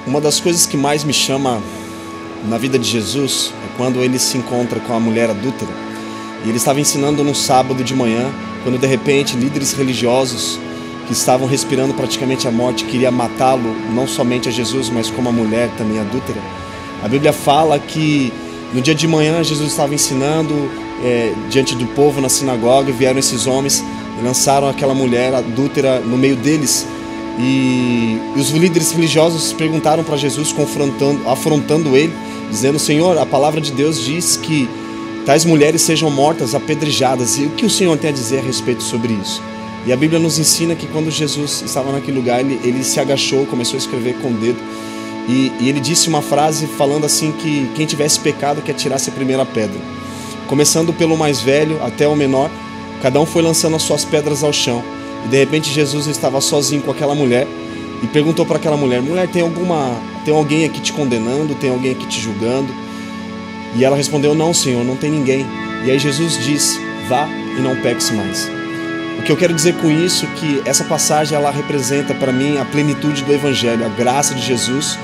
Uma das coisas que mais me chama na vida de Jesus é quando ele se encontra com a mulher adúltera. E ele estava ensinando num sábado de manhã, quando de repente líderes religiosos que estavam respirando praticamente a morte queriam matá-lo, não somente a Jesus, mas como a mulher também adúltera. A Bíblia fala que no dia de manhã Jesus estava ensinando diante do povo na sinagoga, e vieram esses homens e lançaram aquela mulher adúltera no meio deles. E os líderes religiosos perguntaram para Jesus, afrontando ele, dizendo: Senhor, a palavra de Deus diz que tais mulheres sejam mortas, apedrejadas. E o que o Senhor tem a dizer a respeito sobre isso? E a Bíblia nos ensina que quando Jesus estava naquele lugar, ele se agachou, começou a escrever com o dedo. E ele disse uma frase falando assim que quem tivesse pecado que atirasse a primeira pedra. Começando pelo mais velho até o menor, cada um foi lançando as suas pedras ao chão. E de repente Jesus estava sozinho com aquela mulher e perguntou para aquela mulher: mulher, tem alguém aqui te condenando? Tem alguém aqui te julgando? E ela respondeu: não, Senhor, não tem ninguém. E aí Jesus disse: vá e não peques mais. O que eu quero dizer com isso é que essa passagem ela representa para mim a plenitude do Evangelho, a graça de Jesus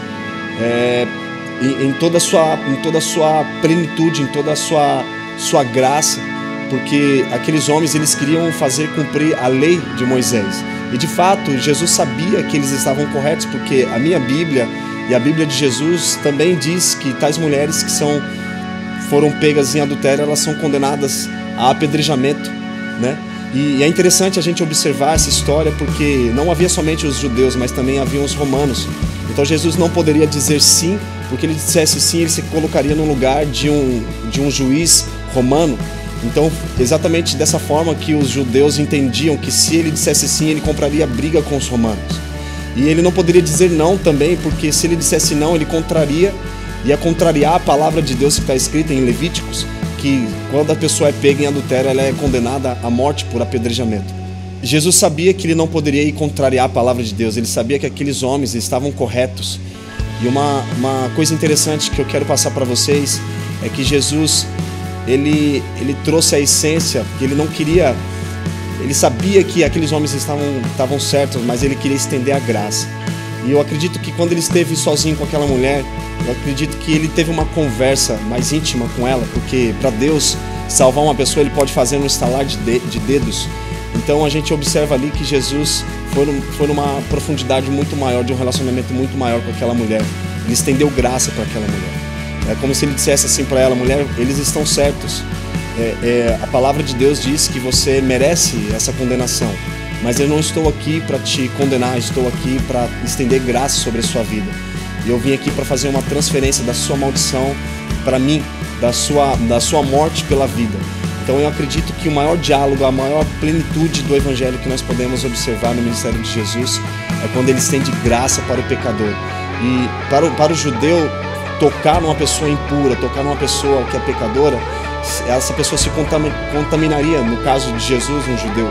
em toda a sua plenitude, em toda a sua graça. Porque aqueles homens eles queriam fazer cumprir a lei de Moisés. E de fato Jesus sabia que eles estavam corretos, porque a minha Bíblia e a Bíblia de Jesus também diz que tais mulheres que foram pegas em adultério, elas são condenadas a apedrejamento, né? E é interessante a gente observar essa história, porque não havia somente os judeus, mas também haviam os romanos. Então Jesus não poderia dizer sim, porque ele dissesse sim, ele se colocaria no lugar de um juiz romano. Então, exatamente dessa forma que os judeus entendiam que se ele dissesse sim, ele compraria briga com os romanos. E ele não poderia dizer não também, porque se ele dissesse não, ele ia contrariar a palavra de Deus que está escrita em Levíticos, que quando a pessoa é pega em adultério, ela é condenada à morte por apedrejamento. Jesus sabia que ele não poderia ir contrariar a palavra de Deus, ele sabia que aqueles homens estavam corretos. E uma coisa interessante que eu quero passar para vocês é que Jesus... Ele trouxe a essência, que ele não queria, ele sabia que aqueles homens estavam certos, mas ele queria estender a graça. E eu acredito que quando ele esteve sozinho com aquela mulher, eu acredito que ele teve uma conversa mais íntima com ela, porque para Deus salvar uma pessoa, ele pode fazer um estalar de dedos. Então a gente observa ali que Jesus foi numa profundidade muito maior, de um relacionamento muito maior com aquela mulher. Ele estendeu graça para aquela mulher. É como se ele dissesse assim para ela: mulher, eles estão certos. A palavra de Deus diz que você merece essa condenação, mas eu não estou aqui para te condenar, estou aqui para estender graça sobre a sua vida. E eu vim aqui para fazer uma transferência da sua maldição para mim, da sua morte pela vida. Então eu acredito que o maior diálogo, a maior plenitude do Evangelho que nós podemos observar no ministério de Jesus é quando ele estende graça para o pecador. E para o judeu, tocar numa pessoa impura, tocar numa pessoa que é pecadora, essa pessoa se contaminaria, no caso de Jesus, um judeu.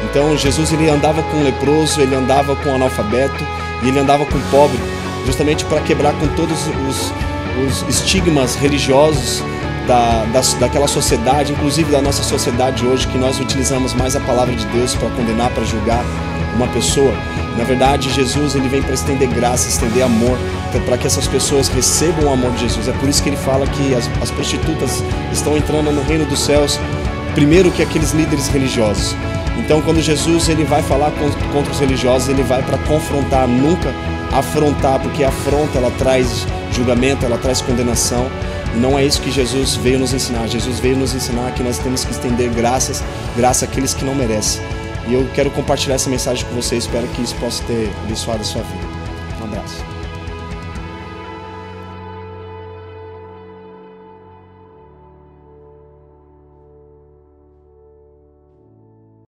Então Jesus ele andava com um leproso, ele andava com um analfabeto e ele andava com um pobre, justamente para quebrar com todos os estigmas religiosos daquela sociedade, inclusive da nossa sociedade hoje, que nós utilizamos mais a palavra de Deus para condenar, para julgar uma pessoa. Na verdade, Jesus ele vem para estender graça, estender amor, para que essas pessoas recebam o amor de Jesus. É por isso que ele fala que as prostitutas estão entrando no reino dos céus primeiro que aqueles líderes religiosos. Então, quando Jesus ele vai falar contra os religiosos, ele vai para confrontar, nunca afrontar, porque a afronta ela traz julgamento, ela traz condenação. E não é isso que Jesus veio nos ensinar. Jesus veio nos ensinar que nós temos que estender graça àqueles que não merecem. E eu quero compartilhar essa mensagem com vocês, espero que isso possa ter abençoado a sua vida.